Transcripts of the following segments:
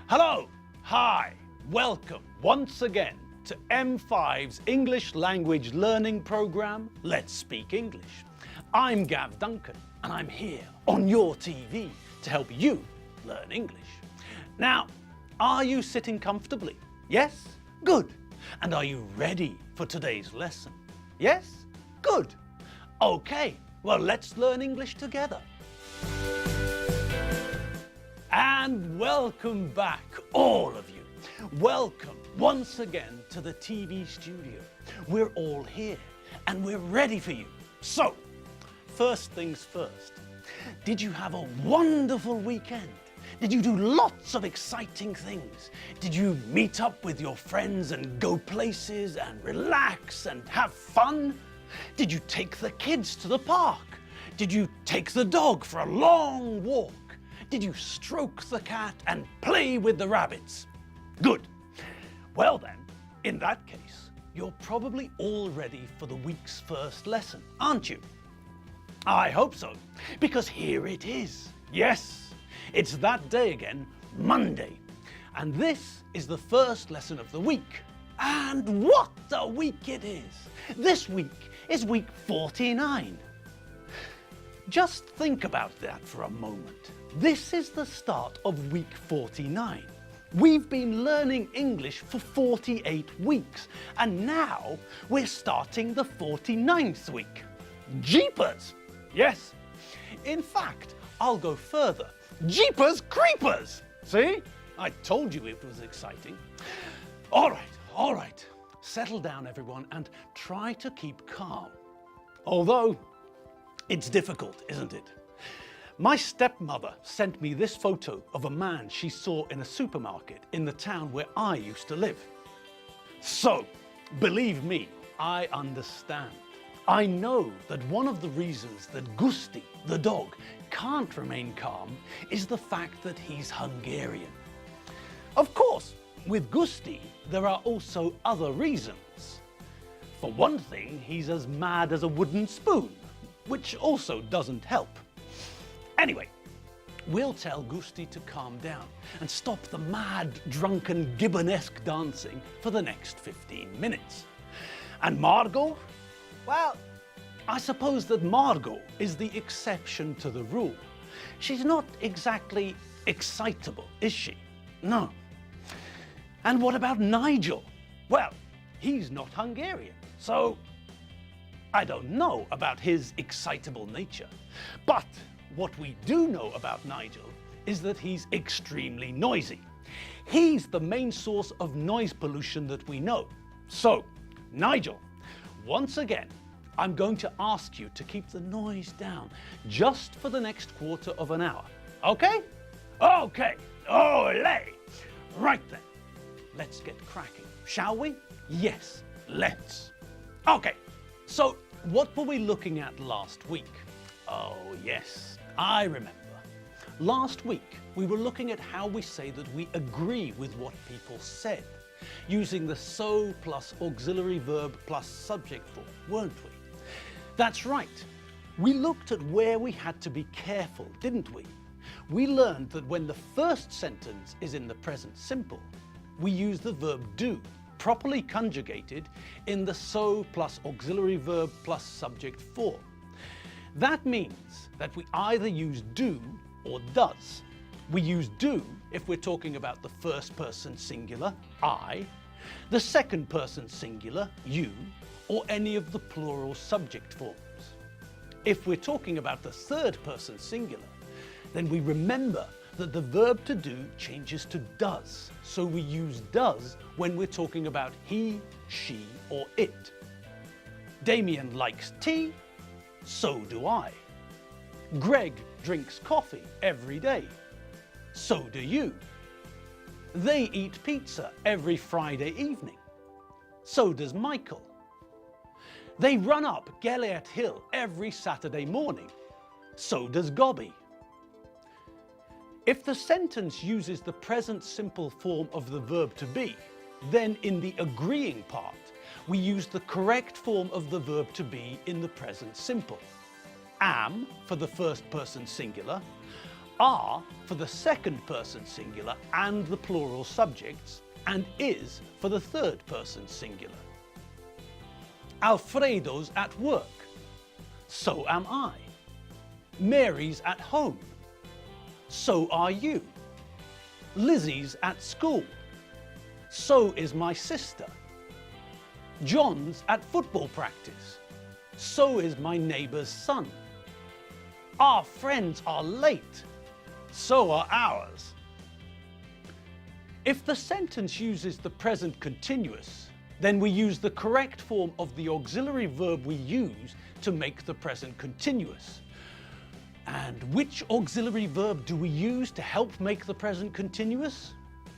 Hello, hi, welcome once again to M5's English language learning program, Let's Speak English. I'm Gav Duncan and I'm here on your TV to help you learn English. Now, are you sitting comfortably? Yes? Good. And are you ready for today's lesson? Yes? Good. Okay, well, let's learn English together. And welcome back, all of you. Welcome once again to the TV studio. We're all here and we're ready for you. So, first things first, did you have a wonderful weekend? Did you do lots of exciting things? Did you meet up with your friends and go places and relax and have fun? Did you take the kids to the park? Did you take the dog for a long walk? Did you stroke the cat and play with the rabbits? Good. Well then, in that case, you're probably all ready for the week's first lesson, aren't you? I hope so, because here it is. Yes, it's that day again, Monday. And this is the first lesson of the week. And what a week it is! This week is week 49. Just think about that for a moment. This is the start of week 49. We've been learning English for 48 weeks, and now we're starting the 49th week. Jeepers! Yes. In fact, I'll go further. Jeepers creepers! See? I told you it was exciting. All right. Settle down, everyone, and try to keep calm. Although, it's difficult, isn't it? My stepmother sent me this photo of a man she saw in a supermarket in the town where I used to live. So, believe me, I understand. I know that one of the reasons that Gusti, the dog, can't remain calm is the fact that he's Hungarian. Of course, with Gusti, there are also other reasons. For one thing, he's as mad as a wooden spoon, which also doesn't help. Anyway, we'll tell Gusti to calm down and stop the mad, drunken, Gibbonesque dancing for the next 15 minutes. And Margot? Well, I suppose that Margot is the exception to the rule. She's not exactly excitable, is she? No. And what about Nigel? Well, he's not Hungarian, so I don't know about his excitable nature. But what we do know about Nigel is that he's extremely noisy. He's the main source of noise pollution that we know. So, Nigel, once again, I'm going to ask you to keep the noise down just for the next quarter of an hour. Okay? Okay. Olé! Right then. Let's get cracking, shall we? Yes, let's. Okay, so what were we looking at last week? Oh yes, I remember. Last week, we were looking at how we say that we agree with what people said, using the so plus auxiliary verb plus subject form, weren't we? That's right. We looked at where we had to be careful, didn't we? We learned that when the first sentence is in the present simple, we use the verb do, properly conjugated in the so plus auxiliary verb plus subject form. That means that we either use do or does. We use do if we're talking about the first person singular, I, the second person singular, you, or any of the plural subject forms. If we're talking about the third person singular, then we remember that the verb to do changes to does. So we use does when we're talking about he, she, or it. Damien likes tea, so do I. Greg drinks coffee every day, so do you. They eat pizza every Friday evening, so does Michael. They run up Gellert Hill every Saturday morning, so does Gobby. If the sentence uses the present simple form of the verb to be, then in the agreeing part, we use the correct form of the verb to be in the present simple. Am for the first person singular, are for the second person singular and the plural subjects, and is for the third person singular. Alfredo's at work. So am I. Mary's at home. So are you. Lizzie's at school. So is my sister. John's at football practice. So is my neighbour's son. Our friends are late. So are ours. If the sentence uses the present continuous, then we use the correct form of the auxiliary verb we use to make the present continuous. And which auxiliary verb do we use to help make the present continuous?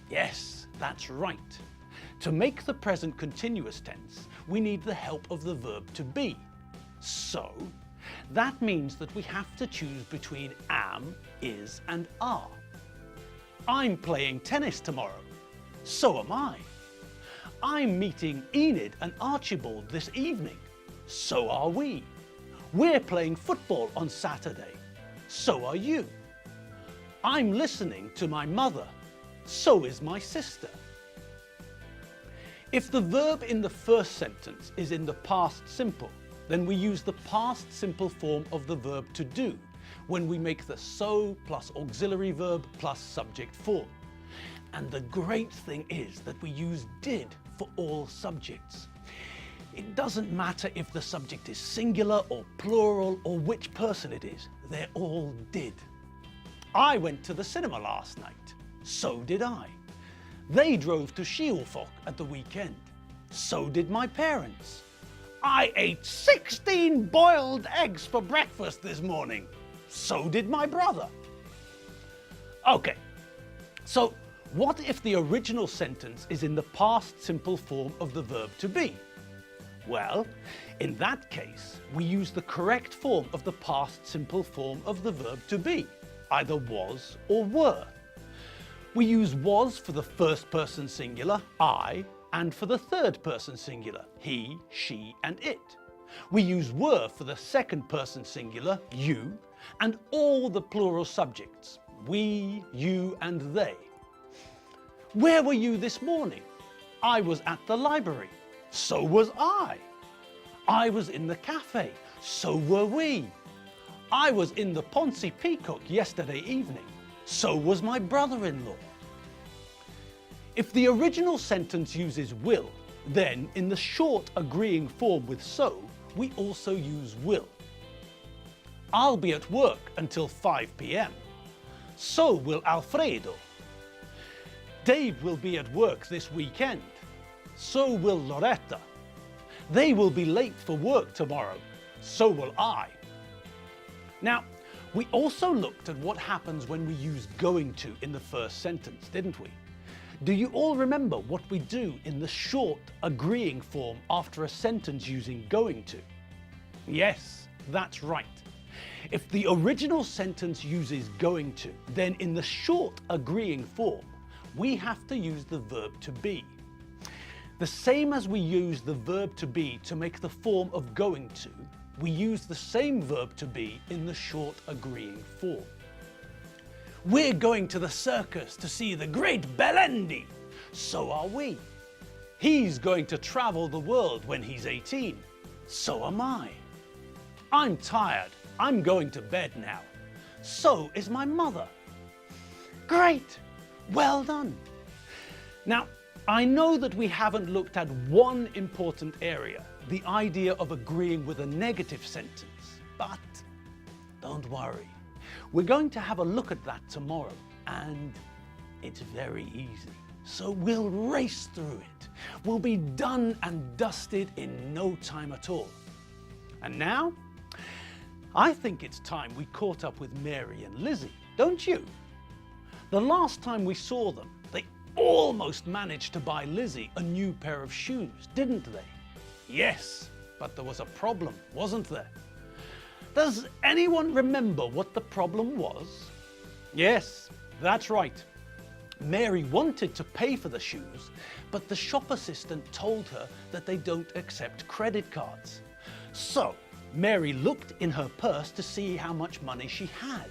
Yes, that's right. To make the present continuous tense, we need the help of the verb to be. So, that means that we have to choose between am, is, and are. I'm playing tennis tomorrow. So am I. I'm meeting Enid and Archibald this evening. So are we. We're playing football on Saturday. So are you. I'm listening to my mother. So is my sister. If the verb in the first sentence is in the past simple, then we use the past simple form of the verb to do when we make the so plus auxiliary verb plus subject form. And the great thing is that we use did for all subjects. It doesn't matter if the subject is singular or plural or which person it is, they're all did. I went to the cinema last night. So did I. They drove to Schielfolk at the weekend. So did my parents. I ate 16 boiled eggs for breakfast this morning. So did my brother. Okay, so what if the original sentence is in the past simple form of the verb to be? Well, in that case, we use the correct form of the past simple form of the verb to be, either was or were. We use was for the first person singular, I, and for the third person singular, he, she, and it. We use were for the second person singular, you, and all the plural subjects, we, you, and they. Where were you this morning? I was at the library. So was I. I was in the cafe. So were we. I was in the Ponzi Peacock yesterday evening. So was my brother-in-law. If the original sentence uses will, then in the short agreeing form with so, we also use will. I'll be at work until 5 p.m. So will Alfredo. Dave will be at work this weekend. So will Loretta. They will be late for work tomorrow. So will I. Now, we also looked at what happens when we use going to in the first sentence, didn't we? Do you all remember what we do in the short agreeing form after a sentence using going to? Yes, that's right. If the original sentence uses going to, then in the short agreeing form, we have to use the verb to be. The same as we use the verb to be to make the form of going to, we use the same verb to be in the short agreeing form. We're going to the circus to see the great Belendi. So are we. He's going to travel the world when he's 18. So am I. I'm tired. I'm going to bed now. So is my mother. Great. Well done. Now, I know that we haven't looked at one important area, the idea of agreeing with a negative sentence, but don't worry. We're going to have a look at that tomorrow, and it's very easy. So we'll race through it. We'll be done and dusted in no time at all. And now, I think it's time we caught up with Mary and Lizzie, don't you? The last time we saw them, they almost managed to buy Lizzie a new pair of shoes, didn't they? Yes, but there was a problem, wasn't there? Does anyone remember what the problem was? Yes, that's right. Mary wanted to pay for the shoes, but the shop assistant told her that they don't accept credit cards. So, Mary looked in her purse to see how much money she had.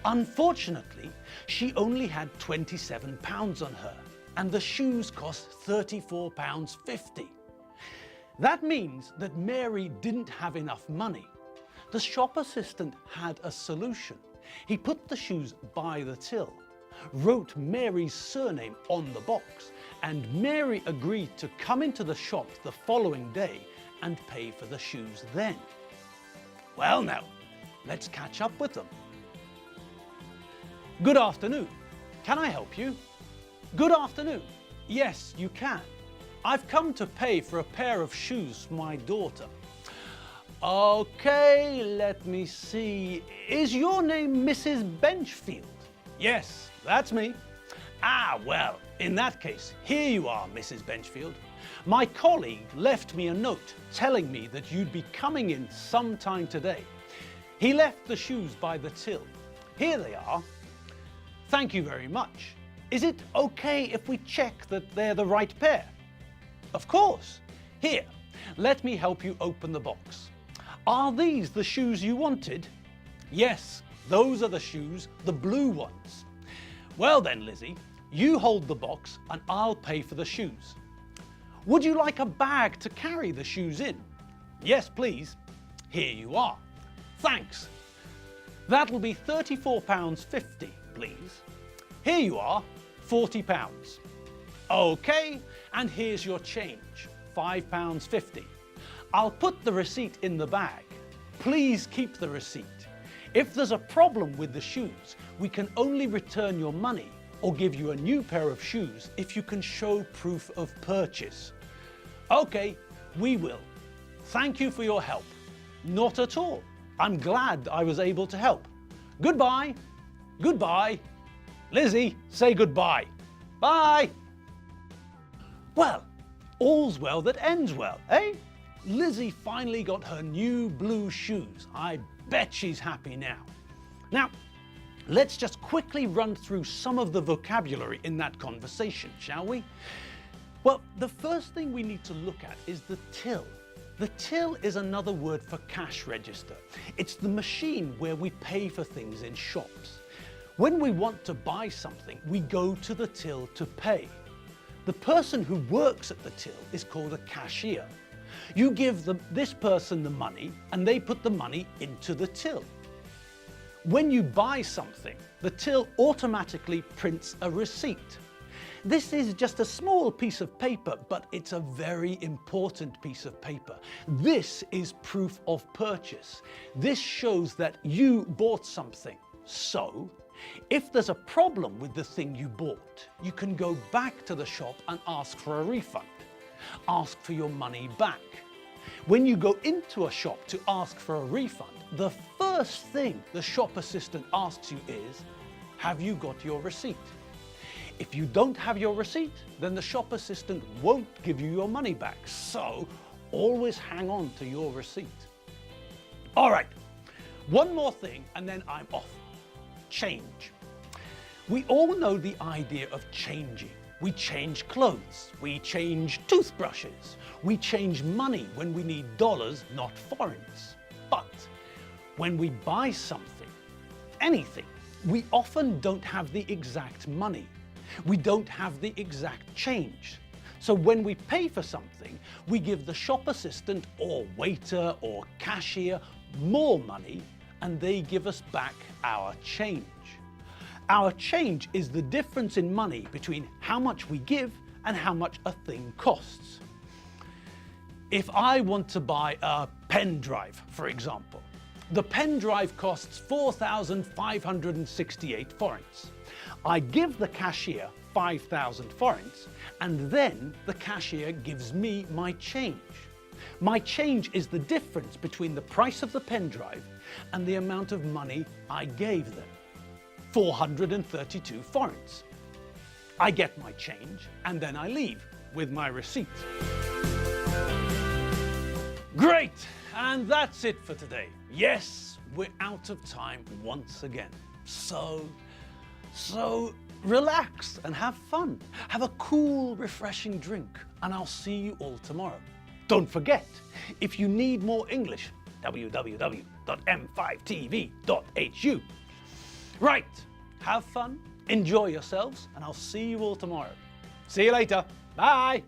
Unfortunately, she only had £27 on her, and the shoes cost £34.50. That means that Mary didn't have enough money. The shop assistant had a solution. He put the shoes by the till, wrote Mary's surname on the box, and Mary agreed to come into the shop the following day and pay for the shoes then. Well now, let's catch up with them. Good afternoon. Can I help you? Good afternoon. Yes, you can. I've come to pay for a pair of shoes for my daughter. Okay, let me see. Is your name Mrs. Benchfield? Yes, that's me. Ah, well, in that case, here you are, Mrs. Benchfield. My colleague left me a note telling me that you'd be coming in sometime today. He left the shoes by the till. Here they are. Thank you very much. Is it okay if we check that they're the right pair? Of course. Here, let me help you open the box. Are these the shoes you wanted? Yes, those are the shoes, the blue ones. Well then, Lizzie, you hold the box and I'll pay for the shoes. Would you like a bag to carry the shoes in? Yes, please. Here you are. Thanks. That'll be £34.50, please. Here you are, £40. Okay, and here's your change, £5.50. I'll put the receipt in the bag. Please keep the receipt. If there's a problem with the shoes, we can only return your money or give you a new pair of shoes if you can show proof of purchase. Okay, we will. Thank you for your help. Not at all. I'm glad I was able to help. Goodbye. Goodbye. Lizzie, say goodbye. Bye. Well, all's well that ends well, eh? Lizzie finally got her new blue shoes. I bet she's happy now. Now, let's just quickly run through some of the vocabulary in that conversation, shall we? Well, the first thing we need to look at is the till. The till is another word for cash register. It's the machine where we pay for things in shops. When we want to buy something, we go to the till to pay. The person who works at the till is called a cashier. You give this person the money and they put the money into the till. When you buy something, the till automatically prints a receipt. This is just a small piece of paper, but it's a very important piece of paper. This is proof of purchase. This shows that you bought something. So, if there's a problem with the thing you bought, you can go back to the shop and ask for a refund. Ask for your money back. When you go into a shop to ask for a refund, the first thing the shop assistant asks you is, have you got your receipt? If you don't have your receipt, then the shop assistant won't give you your money back. So always hang on to your receipt. All right, one more thing and then I'm off. Change. We all know the idea of changing. We change clothes, we change toothbrushes, we change money when we need dollars, not forints. But when we buy something, anything, we often don't have the exact money. We don't have the exact change. So when we pay for something, we give the shop assistant or waiter or cashier more money and they give us back our change. Our change is the difference in money between how much we give and how much a thing costs. If I want to buy a pen drive, for example, the pen drive costs 4,568 forints. I give the cashier 5,000 forints and then the cashier gives me my change. My change is the difference between the price of the pen drive and the amount of money I gave them. 432 forints. I get my change and then I leave with my receipt. Great! And that's it for today. Yes, we're out of time once again. So relax and have fun. Have a cool, refreshing drink and I'll see you all tomorrow. Don't forget, if you need more English, www.m5tv.hu. Right, have fun, enjoy yourselves, and I'll see you all tomorrow. See you later. Bye.